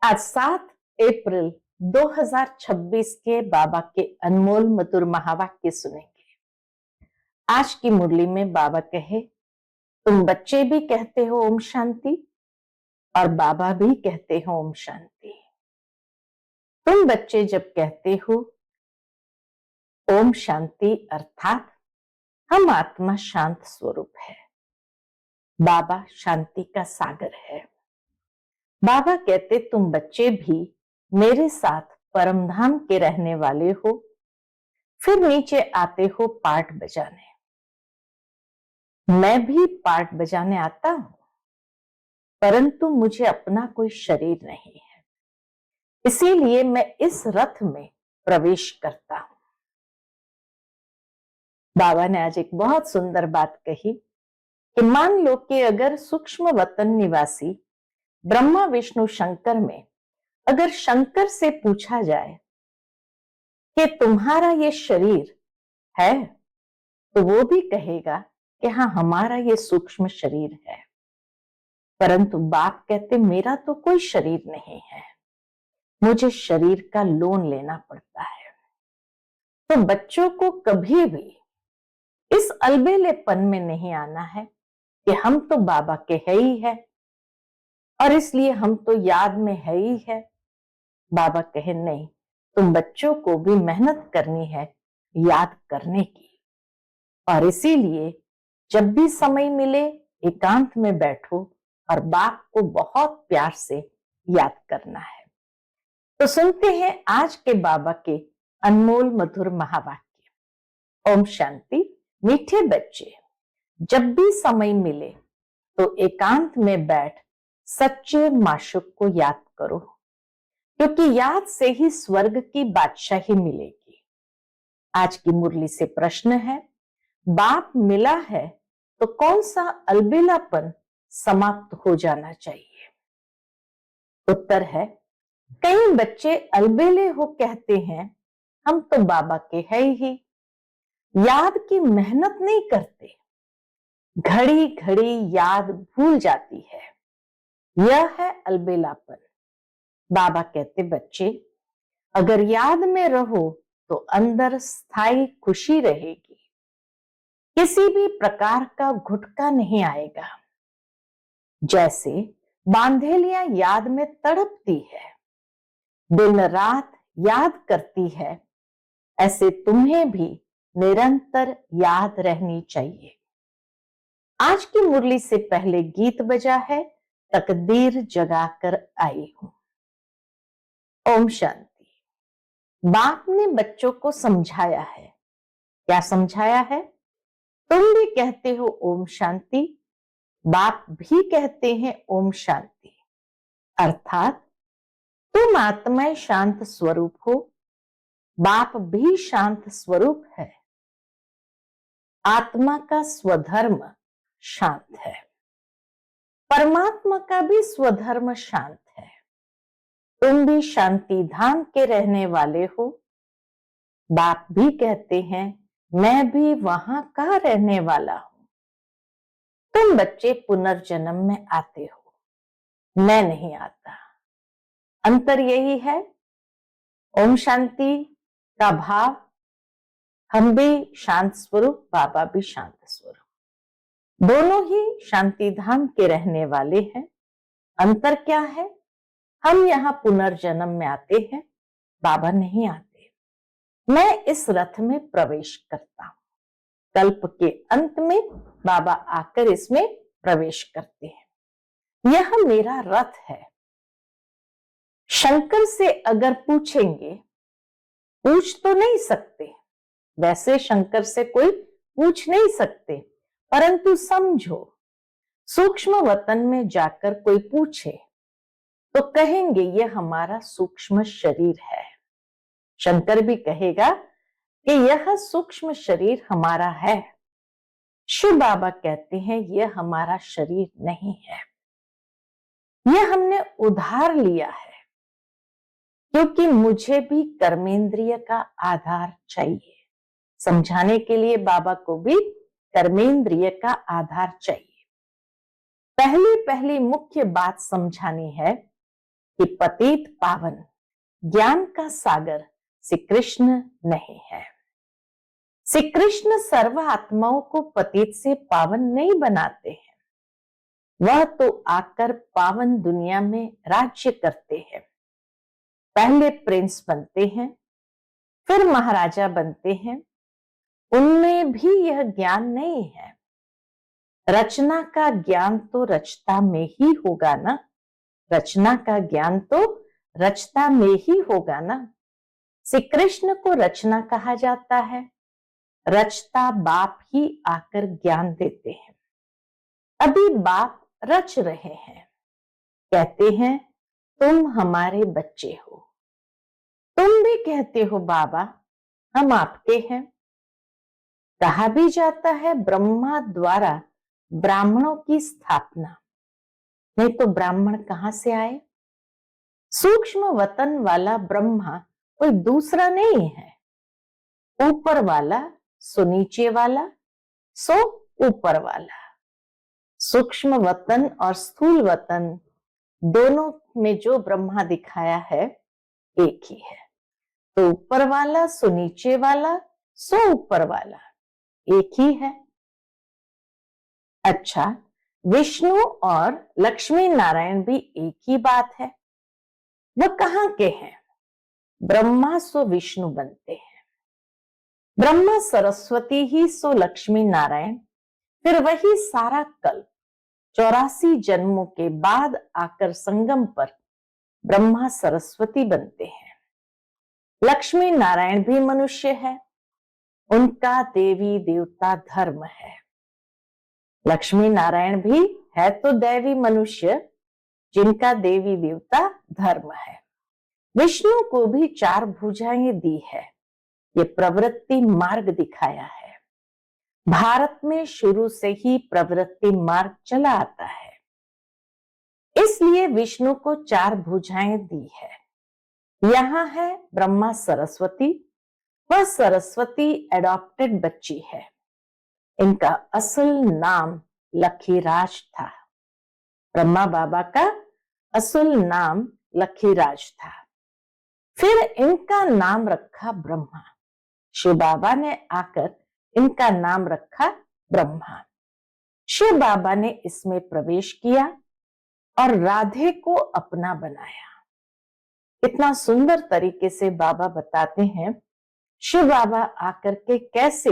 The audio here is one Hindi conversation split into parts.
आज 7 अप्रैल 2026 के बाबा के अनमोल मधुर महावाक्य सुनेंगे। आज की मुरली में बाबा कहे, तुम बच्चे भी कहते हो ओम शांति और बाबा भी कहते हो ओम शांति। तुम बच्चे जब कहते हो ओम शांति अर्थात हम आत्मा शांत स्वरूप है, बाबा शांति का सागर है। बाबा कहते तुम बच्चे भी मेरे साथ परमधाम के रहने वाले हो, फिर नीचे आते हो पार्ट बजाने। मैं भी पार्ट बजाने आता हूं, परंतु मुझे अपना कोई शरीर नहीं है, इसीलिए मैं इस रथ में प्रवेश करता हूं। बाबा ने आज एक बहुत सुंदर बात कही कि मान लो कि अगर सूक्ष्म वतन निवासी ब्रह्मा विष्णु शंकर में अगर शंकर से पूछा जाए कि तुम्हारा ये शरीर है, तो वो भी कहेगा कि हाँ, हमारा ये सूक्ष्म शरीर है। परंतु बाप कहते मेरा तो कोई शरीर नहीं है, मुझे शरीर का लोन लेना पड़ता है। तो बच्चों को कभी भी इस अलबेलेपन में नहीं आना है कि हम तो बाबा के है ही है और इसलिए हम तो याद में है ही है। बाबा कहे नहीं, तुम बच्चों को भी मेहनत करनी है याद करने की, और इसीलिए जब भी समय मिले एकांत में बैठो और बाप को बहुत प्यार से याद करना है। तो सुनते हैं आज के बाबा के अनमोल मधुर महावाक्य। ओम शांति। मीठे बच्चे, जब भी समय मिले तो एकांत में बैठ सच्चे माशूक को याद करो, क्योंकि याद से ही स्वर्ग की बादशाही मिलेगी। आज की मुरली से प्रश्न है, बाप मिला है तो कौन सा अलबेलापन समाप्त हो जाना चाहिए? उत्तर है, कई बच्चे अलबेले हो कहते हैं हम तो बाबा के है ही, याद की मेहनत नहीं करते, घड़ी घड़ी याद भूल जाती है। यह है अलबेलापन। बाबा कहते बच्चे, अगर याद में रहो तो अंदर स्थायी खुशी रहेगी, किसी भी प्रकार का घुटका नहीं आएगा। जैसे बांधेलियां याद में तड़पती है, दिन रात याद करती है, ऐसे तुम्हें भी निरंतर याद रहनी चाहिए। आज की मुरली से पहले गीत बजा है, तकदीर जगाकर आई हूं। ओम शांति। बाप ने बच्चों को समझाया है। क्या समझाया है? तुम भी कहते हो ओम शांति, बाप भी कहते हैं ओम शांति, अर्थात तुम आत्माएं शांत स्वरूप हो, बाप भी शांत स्वरूप है। आत्मा का स्वधर्म शांत है, परमात्मा का भी स्वधर्म शांत है। तुम भी शांति धाम के रहने वाले हो, बाप भी कहते हैं मैं भी वहां का रहने वाला हूं। तुम बच्चे पुनर्जन्म में आते हो, मैं नहीं आता। अंतर यही है, ओम शांति का भाव, हम भी शांत स्वरूप, बाबा भी शांत स्वरूप, दोनों ही शांति धाम के रहने वाले हैं। अंतर क्या है? हम यहाँ पुनर्जन्म में आते हैं, बाबा नहीं आते। मैं इस रथ में प्रवेश करता हूं, कल्प के अंत में बाबा आकर इसमें प्रवेश करते हैं। यह मेरा रथ है। शंकर से अगर पूछेंगे, पूछ तो नहीं सकते, वैसे शंकर से कोई पूछ नहीं सकते, परंतु समझो सूक्ष्म वतन में जाकर कोई पूछे तो कहेंगे यह हमारा सूक्ष्म शरीर है। शंकर भी कहेगा कि यह सूक्ष्म शरीर हमारा है। शिव बाबा कहते हैं यह हमारा शरीर नहीं है, यह हमने उधार लिया है, क्योंकि मुझे भी कर्मेंद्रिय का आधार चाहिए। समझाने के लिए बाबा को भी कर्मेंद्रिय का आधार चाहिए। पहली मुख्य बात समझानी है कि पतित पावन ज्ञान का सागर श्री कृष्ण नहीं है। श्री कृष्ण सर्व आत्माओं को पतित से पावन नहीं बनाते हैं, वह तो आकर पावन दुनिया में राज्य करते हैं। पहले प्रिंस बनते हैं, फिर महाराजा बनते हैं। उनमें भी यह ज्ञान नहीं है। रचना का ज्ञान तो रचता में ही होगा ना, रचना का ज्ञान तो रचता में ही होगा ना। श्री कृष्ण को रचना कहा जाता है, रचता बाप ही आकर ज्ञान देते हैं। अभी बाप रच रहे हैं, कहते हैं तुम हमारे बच्चे हो। तुम भी कहते हो बाबा हम आपके हैं। कहा भी जाता है ब्रह्मा द्वारा ब्राह्मणों की स्थापना, नहीं तो ब्राह्मण कहां से आए। सूक्ष्म वतन वाला ब्रह्मा कोई दूसरा नहीं है। ऊपर वाला सो नीचे वाला सो ऊपर वाला। सूक्ष्म वतन और स्थूल वतन दोनों में जो ब्रह्मा दिखाया है एक ही है। तो ऊपर वाला सो नीचे वाला सो ऊपर वाला एक ही है। अच्छा, विष्णु और लक्ष्मी नारायण भी एक ही बात है। वह कहां के हैं? ब्रह्मा सो विष्णु बनते हैं, ब्रह्मा सरस्वती ही सो लक्ष्मी नारायण। फिर वही सारा कल्प 84 जन्मों के बाद आकर संगम पर ब्रह्मा सरस्वती बनते हैं। लक्ष्मी नारायण भी मनुष्य है, उनका देवी देवता धर्म है। लक्ष्मी नारायण भी है तो दैवी मनुष्य, जिनका देवी देवता धर्म है। विष्णु को भी 4 भुजाएं दी है, ये प्रवृत्ति मार्ग दिखाया है। भारत में शुरू से ही प्रवृत्ति मार्ग चला आता है, इसलिए विष्णु को 4 भुजाएं दी है। यहां है ब्रह्मा सरस्वती, वह सरस्वती एडॉप्टेड बच्ची है। इनका असल नाम लखीराज था। ब्रह्मा बाबा का असल नाम लखीराज था। फिर इनका नाम रखा ब्रह्मा। शिव बाबा ने आकर इनका नाम रखा ब्रह्मा। शिव बाबा ने इसमें प्रवेश किया और राधे को अपना बनाया। इतना सुंदर तरीके से बाबा बताते हैं शिव बाबा आकर के कैसे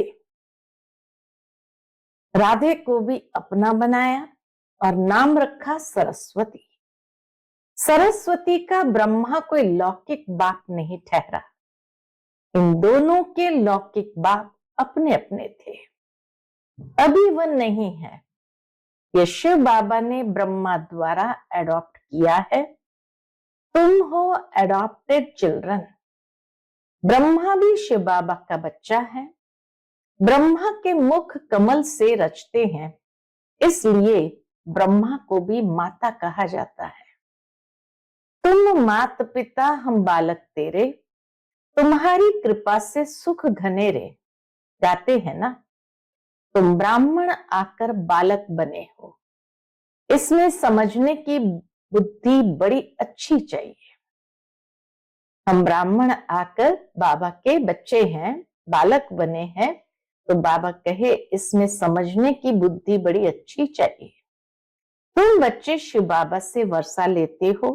राधे को भी अपना बनाया और नाम रखा सरस्वती। सरस्वती का ब्रह्मा कोई लौकिक बाप नहीं ठहरा, इन दोनों के लौकिक बाप अपने अपने थे। अभी वह नहीं है, ये शिव बाबा ने ब्रह्मा द्वारा एडॉप्ट किया है। तुम हो एडॉप्टेड चिल्ड्रन। ब्रह्मा भी शिव बाबा का बच्चा है। ब्रह्मा के मुख कमल से रचते हैं, इसलिए ब्रह्मा को भी माता कहा जाता है। तुम मात पिता हम बालक तेरे, तुम्हारी कृपा से सुख घनेरे। गाते हैं ना, तुम ब्राह्मण आकर बालक बने हो। इसमें समझने की बुद्धि बड़ी अच्छी चाहिए। हम ब्राह्मण आकर बाबा के बच्चे हैं, बालक बने हैं, तो बाबा कहे इसमें समझने की बुद्धि बड़ी अच्छी चाहिए। तुम बच्चे शिव बाबा से वर्षा लेते हो।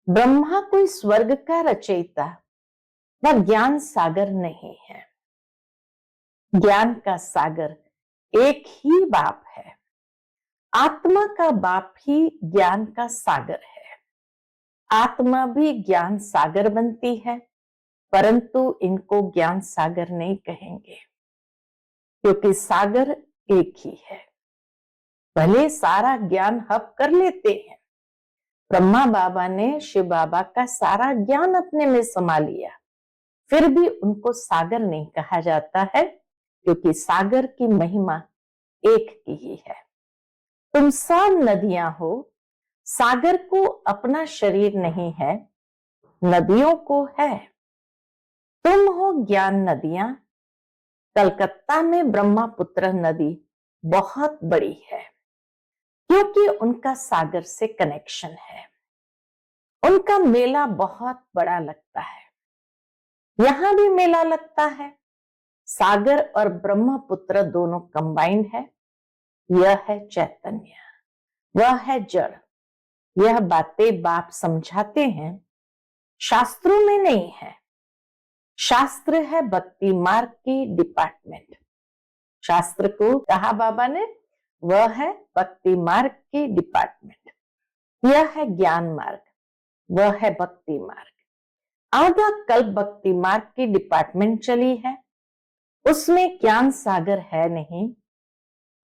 ब्रह्मा कोई स्वर्ग का रचयिता व ज्ञान सागर नहीं है। ज्ञान का सागर एक ही बाप है। आत्मा का बाप ही ज्ञान का सागर है। आत्मा भी ज्ञान सागर बनती है, परंतु इनको ज्ञान सागर नहीं कहेंगे, क्योंकि सागर एक ही है। भले सारा ज्ञान हब कर लेते हैं, ब्रह्मा बाबा ने शिव बाबा का सारा ज्ञान अपने में समा लिया, फिर भी उनको सागर नहीं कहा जाता है, क्योंकि सागर की महिमा एक की ही है। तुम सब नदियां हो। सागर को अपना शरीर नहीं है, नदियों को है। तुम हो ज्ञान नदियां। कलकत्ता में ब्रह्मपुत्र नदी बहुत बड़ी है, क्योंकि उनका सागर से कनेक्शन है। उनका मेला बहुत बड़ा लगता है। यहां भी मेला लगता है। सागर और ब्रह्मपुत्र दोनों कंबाइंड है। यह है चैतन्य, वह है जड़। यह बातें बाप समझाते हैं, शास्त्रों में नहीं है। शास्त्र है भक्ति मार्ग की डिपार्टमेंट। शास्त्र को कहा बाबा ने, वह है भक्ति मार्ग की डिपार्टमेंट। यह है ज्ञान मार्ग, वह है भक्ति मार्ग। आधा कल्प भक्ति मार्ग की डिपार्टमेंट चली है, उसमें ज्ञान सागर है नहीं।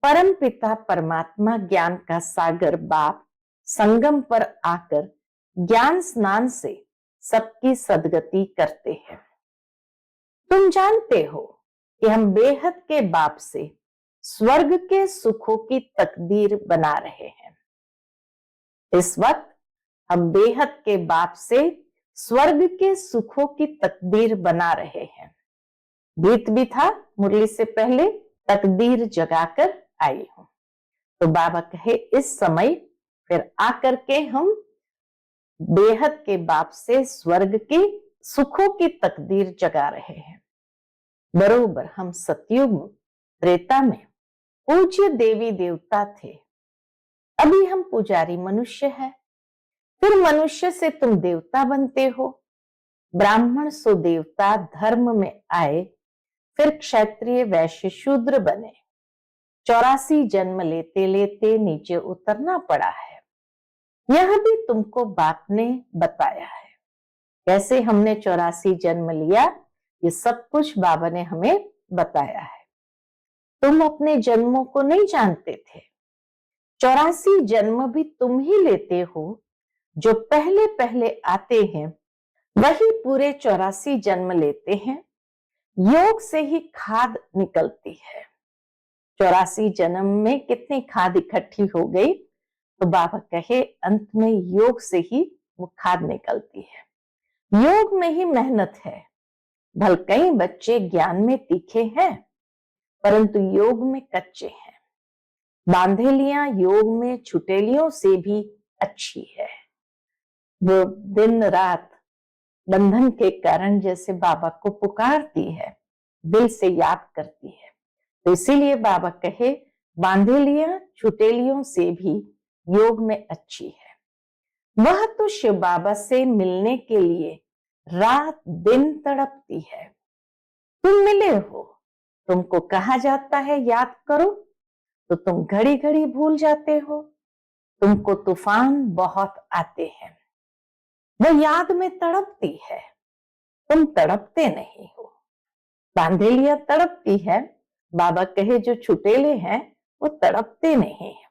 परम पिता परमात्मा ज्ञान का सागर बाप संगम पर आकर ज्ञान स्नान से सबकी सदगति करते हैं। तुम जानते हो कि हम बेहद के बाप से स्वर्ग के सुखों की तकदीर बना रहे हैं। इस वक्त हम बेहद के बाप से स्वर्ग के सुखों की तकदीर बना रहे हैं। गीत भी था मुरली से पहले, तकदीर जगाकर आई हूं। तो बाबा कहे इस समय फिर आकर के हम बेहद के बाप से स्वर्ग की सुखों की तकदीर जगा रहे हैं। बरोबर हम सतयुग त्रेता में पूज्य देवी देवता थे, अभी हम पुजारी मनुष्य हैं। फिर मनुष्य से तुम देवता बनते हो, ब्राह्मण सो देवता धर्म में आए, फिर क्षत्रिय वैश्य शूद्र बने। 84 जन्म लेते लेते नीचे उतरना पड़ा है। यह भी तुमको बाप ने बताया है। कैसे हमने 84 जन्म लिया, ये सब कुछ बाबा ने हमें बताया है। तुम अपने जन्मों को नहीं जानते थे। 84 जन्म भी तुम ही लेते हो। जो पहले पहले आते हैं वही पूरे 84 जन्म लेते हैं। योग से ही खाद निकलती है। 84 जन्म में कितनी खाद इकट्ठी हो गई, तो बाबा कहे अंत में योग से ही वो खाद निकलती है। योग में ही मेहनत है। भल कई बच्चे ज्ञान में तीखे हैं, परंतु योग में कच्चे हैं। बांधेलियां योग में छुटेलियों से भी अच्छी है। वो दिन रात बंधन के कारण जैसे बाबा को पुकारती है, दिल से याद करती है, तो इसीलिए बाबा कहे बांधेलियां छुटेलियों से भी योग में अच्छी है। वह तो शिव बाबा से मिलने के लिए रात दिन तड़पती है। तुम मिले हो, तुमको कहा जाता है याद करो, तो तुम घड़ी घड़ी भूल जाते हो। तुमको तूफान बहुत आते हैं, वो याद में तड़पती है, तुम तड़पते नहीं हो। बांधेलिया तड़पती है, बाबा कहे जो छुटेले हैं वो तड़पते नहीं है।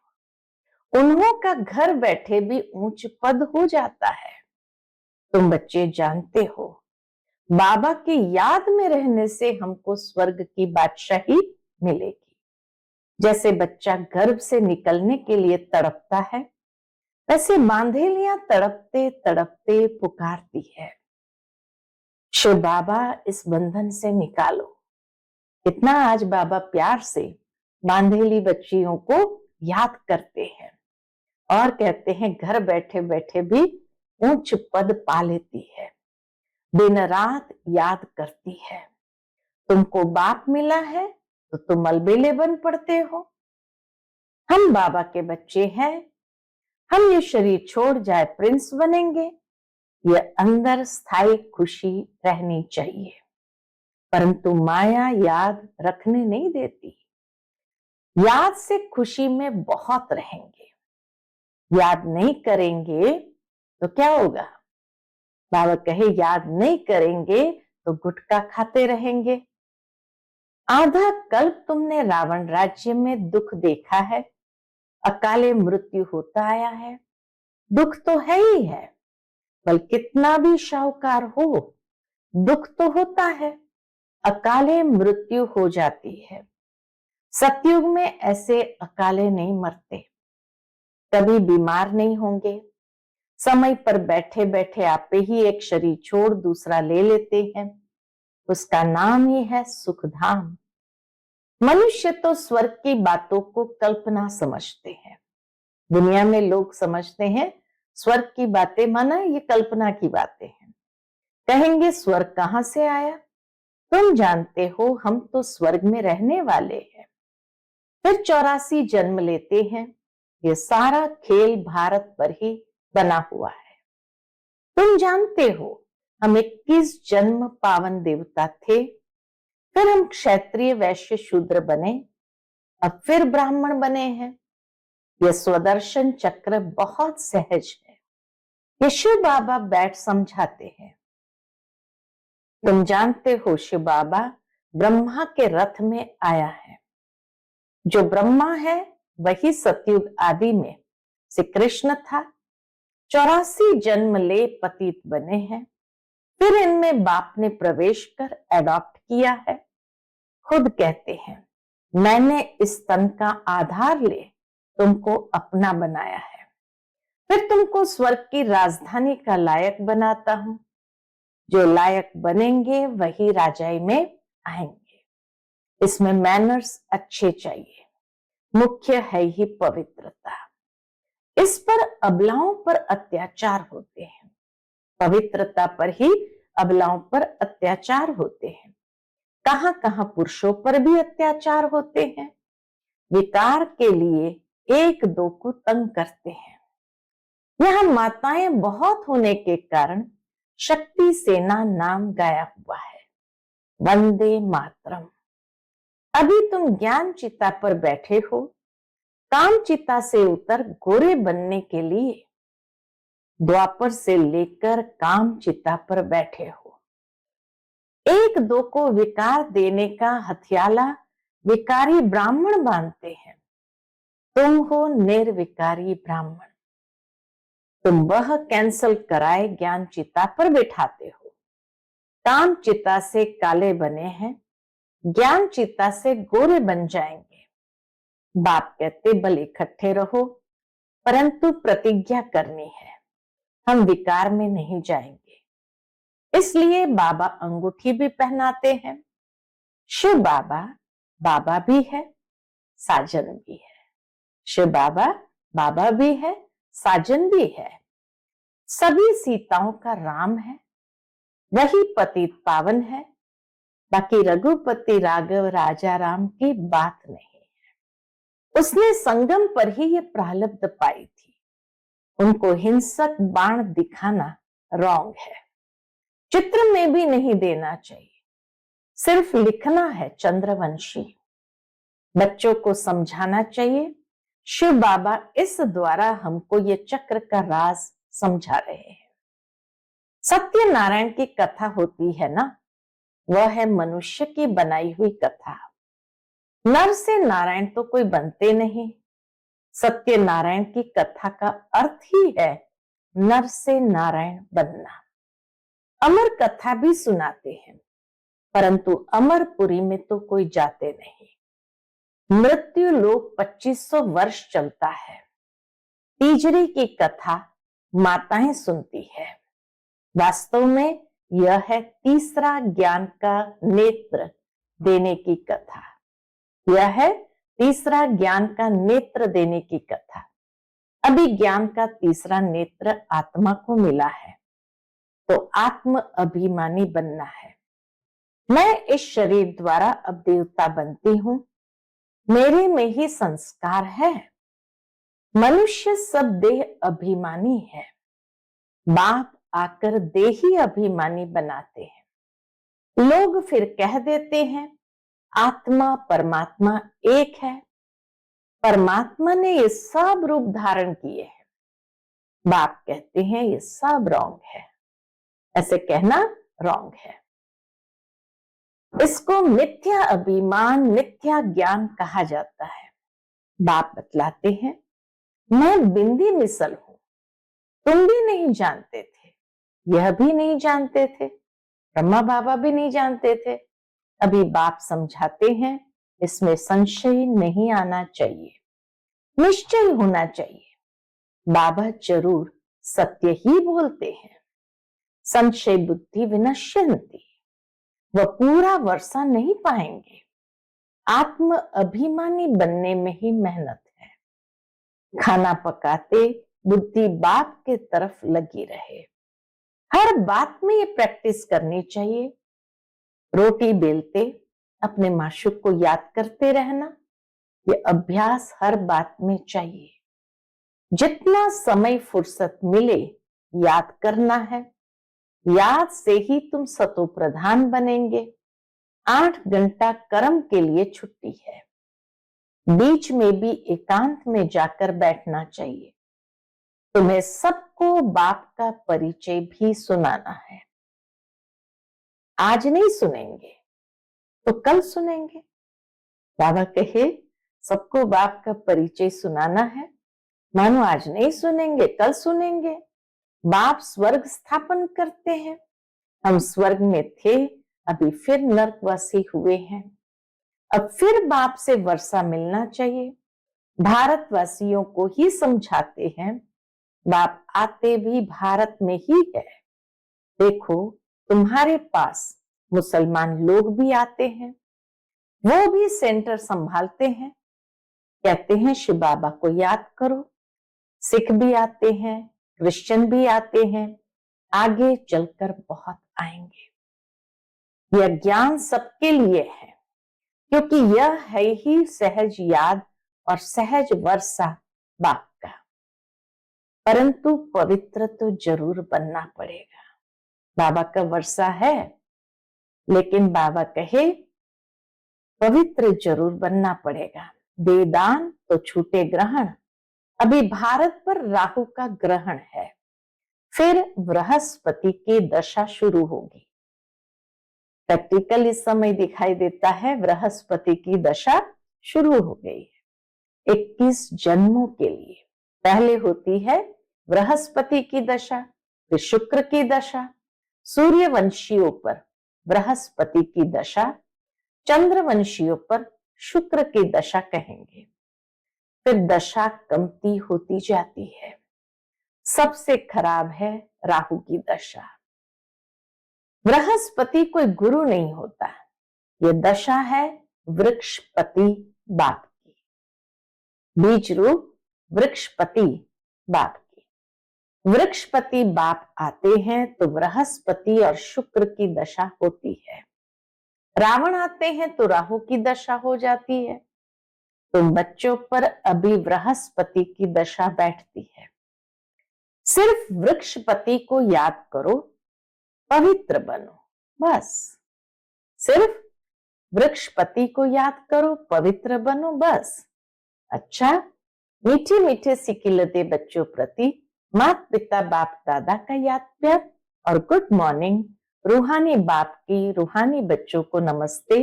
उन्हों का घर बैठे भी ऊंच पद हो जाता है। तुम बच्चे जानते हो, बाबा की याद में रहने से हमको स्वर्ग की बादशाही मिलेगी। जैसे बच्चा गर्भ से निकलने के लिए तड़पता है, वैसे बांधेलियां तड़पते तड़पते पुकारती है, शिव बाबा इस बंधन से निकालो। कितना आज बाबा प्यार से बांधेली बच्चियों को याद करते हैं और कहते हैं घर बैठे बैठे भी ऊंच पद पा लेती है, दिन रात याद करती है। तुमको बाप मिला है तो तुम अलबेले बन पड़ते हो। हम बाबा के बच्चे हैं, हम ये शरीर छोड़ जाए प्रिंस बनेंगे। ये अंदर स्थायी खुशी रहनी चाहिए, परंतु माया याद रखने नहीं देती। याद से खुशी में बहुत रहेंगे, याद नहीं करेंगे तो क्या होगा। बाबा कहे याद नहीं करेंगे तो गुटखा खाते रहेंगे। आधा कल्प तुमने रावण राज्य में दुख देखा है, अकाले मृत्यु होता आया है। दुख तो है ही है, बल कितना भी शाहूकार हो दुख तो होता है, अकाले मृत्यु हो जाती है। सतयुग में ऐसे अकाले नहीं मरते, कभी बीमार नहीं होंगे, समय पर बैठे बैठे आपे ही एक शरीर छोड़ दूसरा ले लेते हैं। उसका नाम ही है सुखधाम। मनुष्य तो स्वर्ग की बातों को कल्पना समझते हैं। दुनिया में लोग समझते हैं स्वर्ग की बातें माना ये कल्पना की बातें हैं। कहेंगे स्वर्ग कहां से आया? तुम जानते हो हम तो स्वर्ग में रहने वाले हैं। फिर 84 जन्म लेते हैं। ये सारा खेल भारत पर ही बना हुआ है। तुम जानते हो हम 21 जन्म पावन देवता थे, फिर हम क्षत्रिय वैश्य शूद्र बने, अब फिर ब्राह्मण बने हैं। यह स्वदर्शन चक्र बहुत सहज है। ये शिव बाबा बैठ समझाते हैं। तुम जानते हो शिव बाबा ब्रह्मा के रथ में आया है। जो ब्रह्मा है वही सतयुग आदि में श्री कृष्ण था। 84 जन्म ले पतित बने हैं, फिर इनमें बाप ने प्रवेश कर एडॉप्ट किया है। खुद कहते हैं मैंने इस तन का आधार ले तुमको अपना बनाया है, फिर तुमको स्वर्ग की राजधानी का लायक बनाता हूं। जो लायक बनेंगे वही राजाई में आएंगे। इसमें मैनर्स अच्छे चाहिए, मुख्य है ही पवित्रता। इस पर अबलाओं पर अत्याचार होते हैं, पवित्रता पर ही अबलाओं पर अत्याचार होते हैं। कहां कहां पुरुषों पर भी अत्याचार होते हैं। विकार के लिए एक दो को तंग करते हैं। यहां माताएं बहुत होने के कारण शक्ति सेना नाम गाया हुआ है। वंदे मातरम। अभी तुम ज्ञान चिता पर बैठे हो, काम चिता से उतर गोरे बनने के लिए द्वापर से लेकर काम चिता पर बैठे हो। एक दो को विकार देने का हथियाला विकारी ब्राह्मण बांधते हैं। तुम हो निर्विकारी ब्राह्मण। तुम वह कैंसल कराए ज्ञान चिता पर बैठाते हो। काम चिता से काले बने हैं, ज्ञान चिता से गोरे बन जाएंगे। बाप कहते भले इकट्ठे रहो, परंतु प्रतिज्ञा करनी है, हम विकार में नहीं जाएंगे। इसलिए बाबा अंगूठी भी पहनाते हैं। शिव बाबा बाबा भी है, साजन भी है। शिव बाबा बाबा भी है, साजन भी है। सभी सीताओं का राम है, वही पतित पावन है। बाकी रघुपति राघव राजा राम की बात नहीं है। उसने संगम पर ही ये प्रारब्ध पाई थी। उनको हिंसक बाण दिखाना रॉन्ग है। चित्र में भी नहीं देना चाहिए, सिर्फ लिखना है चंद्रवंशी। बच्चों को समझाना चाहिए। शिव बाबा इस द्वारा हमको ये चक्र का राज समझा रहे हैं। सत्यनारायण की कथा होती है ना, वह है मनुष्य की बनाई हुई कथा। नर से नारायण तो कोई बनते नहीं। सत्यनारायण की कथा का अर्थ ही है नर से नारायण बनना। अमर कथा भी सुनाते हैं, परंतु अमरपुरी में तो कोई जाते नहीं। मृत्यु लोक 2500 वर्ष चलता है। तीजरी की कथा माताएं सुनती है। वास्तव में यह है तीसरा ज्ञान का नेत्र देने की कथा। यह है तीसरा ज्ञान का नेत्र देने की कथा। अभी ज्ञान का तीसरा नेत्र आत्मा को मिला है, तो आत्म अभिमानी बनना है। मैं इस शरीर द्वारा अब देवता बनती हूं, मेरे में ही संस्कार है। मनुष्य सब देह अभिमानी है। बाप आकर देही अभिमानी बनाते हैं। लोग फिर कह देते हैं आत्मा परमात्मा एक है। परमात्मा ने ये सब रूप धारण किए हैं। बाप कहते हैं ये सब रॉन्ग है। ऐसे कहना रॉन्ग है। इसको मिथ्या अभिमान मिथ्या ज्ञान कहा जाता है। बाप बतलाते हैं मैं बिंदी मिसल हूं, तुम भी नहीं जानते थे, यह भी नहीं जानते थे, ब्रह्मा बाबा भी नहीं जानते थे। अभी बाप समझाते हैं इसमें संशय नहीं आना चाहिए, निश्चय होना चाहिए। बाबा जरूर सत्य ही बोलते हैं। संशय बुद्धि विनश्यन्ति, वह पूरा वर्षा नहीं पाएंगे। आत्म अभिमानी बनने में ही मेहनत है। खाना पकाते बुद्धि बाप के तरफ लगी रहे। हर बात में ये प्रैक्टिस करनी चाहिए। रोटी बेलते अपने माशूक को याद करते रहना, ये अभ्यास हर बात में चाहिए। जितना समय फुर्सत मिले याद करना है। याद से ही तुम सतो प्रधान बनेंगे। 8 घंटा कर्म के लिए छुट्टी है। बीच में भी एकांत में जाकर बैठना चाहिए। तुम्हें सबको बाप का परिचय भी सुनाना है। आज नहीं सुनेंगे तो कल सुनेंगे। बाबा कहे सबको बाप का परिचय सुनाना है, मानो आज नहीं सुनेंगे कल सुनेंगे। बाप स्वर्ग स्थापन करते हैं। हम स्वर्ग में थे, अभी फिर नरकवासी हुए हैं। अब फिर बाप से वर्षा मिलना चाहिए। भारतवासियों को ही समझाते हैं, बाप आते भी भारत में ही है। देखो तुम्हारे पास मुसलमान लोग भी आते हैं, वो भी सेंटर संभालते हैं। कहते हैं शिव बाबा को याद करो। सिख भी आते हैं, क्रिश्चियन भी आते हैं, आगे चलकर बहुत आएंगे। यह ज्ञान सबके लिए है, क्योंकि यह है ही सहज याद और सहज वर्षा बाप का। परंतु पवित्र तो जरूर बनना पड़ेगा। बाबा का वर्षा है, लेकिन बाबा कहे पवित्र जरूर बनना पड़ेगा। देदान तो छूटे ग्रहण। अभी भारत पर राहु का ग्रहण है, फिर बृहस्पति की दशा शुरू होगी। प्रैक्टिकल इस समय दिखाई देता है बृहस्पति की दशा शुरू हो गई है 21 जन्मों के लिए। पहले होती है बृहस्पति की दशा, फिर शुक्र की दशा, सूर्यवंशियों पर बृहस्पति की दशा, चंद्रवंशियों पर शुक्र की दशा कहेंगे। फिर दशा कमती होती जाती है। सबसे खराब है राहु की दशा। बृहस्पति कोई गुरु नहीं होता, यह दशा है वृक्षपति बाप की, बीज रूप वृक्षपति बाप की। वृक्षपति बाप आते हैं तो बृहस्पति और शुक्र की दशा होती है। रावण आते हैं तो राहु की दशा हो जाती है। तो बच्चों पर अभी बृहस्पति की दशा बैठती है। सिर्फ वृक्षपति को याद करो, पवित्र बनो, बस। सिर्फ वृक्षपति को याद करो, पवित्र बनो, बस। अच्छा, मीठे मीठे सिकिलते बच्चों प्रति माता पिता बाप दादा का याद प्यार और गुड मॉर्निंग। रूहानी बाप की रूहानी बच्चों को नमस्ते।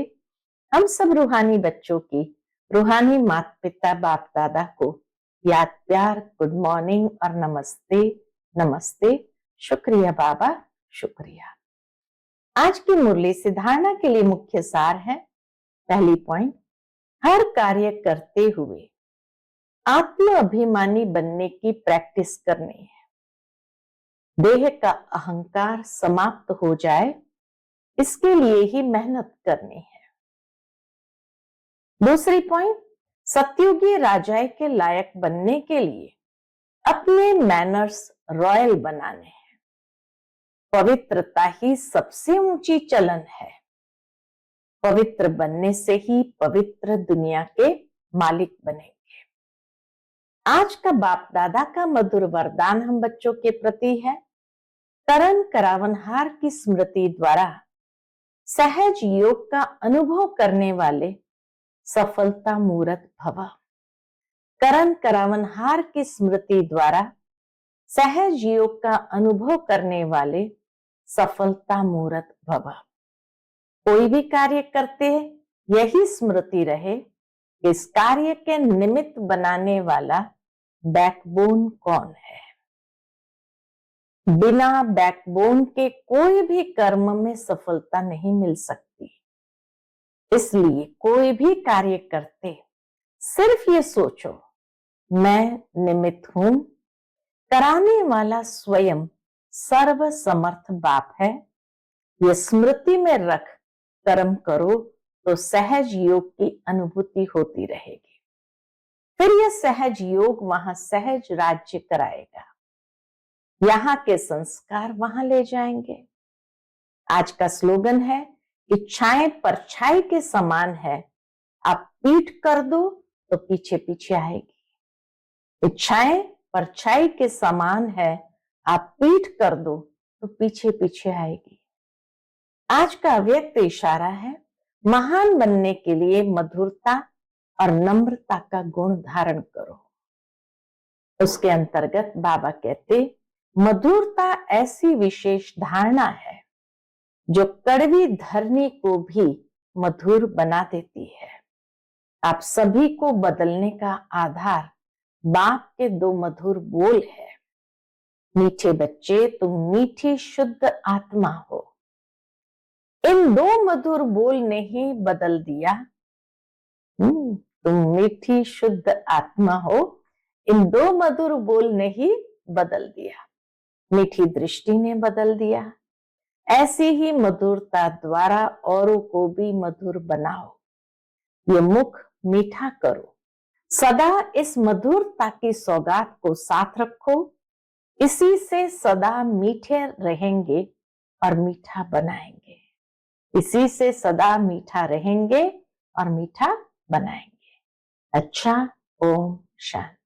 हम सब रूहानी बच्चों की रूहानी माता पिता बाप दादा को याद प्यार, गुड मॉर्निंग और नमस्ते नमस्ते। शुक्रिया बाबा, शुक्रिया। आज की मुरली से धारणा के लिए मुख्य सार है। पहली पॉइंट, हर कार्य करते हुए आत्म अभिमानी बनने की प्रैक्टिस करनी है। देह का अहंकार समाप्त हो जाए, इसके लिए ही मेहनत करनी है। दूसरी पॉइंट, सतयुगी राजाए के लायक बनने के लिए अपने मैनर्स रॉयल बनाने हैं। पवित्रता ही सबसे ऊंची चलन है। पवित्र बनने से ही पवित्र दुनिया के मालिक बनेंगे। आज का बाप दादा का मधुर वरदान हम बच्चों के प्रति है। करण करावनहार की स्मृति द्वारा सहज योग का अनुभव करने वाले सफलता मूर्त भव। करण करावनहार की स्मृति द्वारा सहज योग का अनुभव करने वाले सफलता मूर्त भव। कोई भी कार्य करते हैं यही स्मृति रहे, इस कार्य के निमित्त बनाने वाला बैकबोन कौन है। बिना बैकबोन के कोई भी कर्म में सफलता नहीं मिल सकती। इसलिए कोई भी कार्य करते सिर्फ ये सोचो, मैं निमित्त हूं, कराने वाला स्वयं सर्वसमर्थ बाप है। ये स्मृति में रख कर्म करो तो सहज योग की अनुभूति होती रहेगी। फिर यह सहज योग वहां सहज राज्य कराएगा, यहाँ के संस्कार वहां ले जाएंगे। आज का स्लोगन है, इच्छाएं परछाई के समान है, आप पीठ कर दो तो पीछे पीछे आएगी। इच्छाएं परछाई के समान है, आप पीठ कर दो तो पीछे पीछे आएगी। आज का अव्यक्त इशारा है, महान बनने के लिए मधुरता और नम्रता का गुण धारण करो। उसके अंतर्गत बाबा कहते, मधुरता ऐसी विशेष धारणा है जो कड़वी धरनी को भी मधुर बना देती है। आप सभी को बदलने का आधार बाप के दो मधुर बोल है, मीठे बच्चे तुम मीठी शुद्ध आत्मा हो। इन दो मधुर बोल ने ही बदल दिया। तुम मीठी शुद्ध आत्मा हो, इन दो मधुर बोल ने ही बदल दिया। मीठी दृष्टि ने बदल दिया। ऐसी ही मधुरता द्वारा औरों को भी मधुर बनाओ। ये मुख मीठा करो। सदा इस मधुरता की सौगात को साथ रखो। इसी से सदा मीठे रहेंगे और मीठा बनाएंगे। इसी से सदा मीठा रहेंगे और मीठा बनाएंगे। अच्छा, ओम शांति।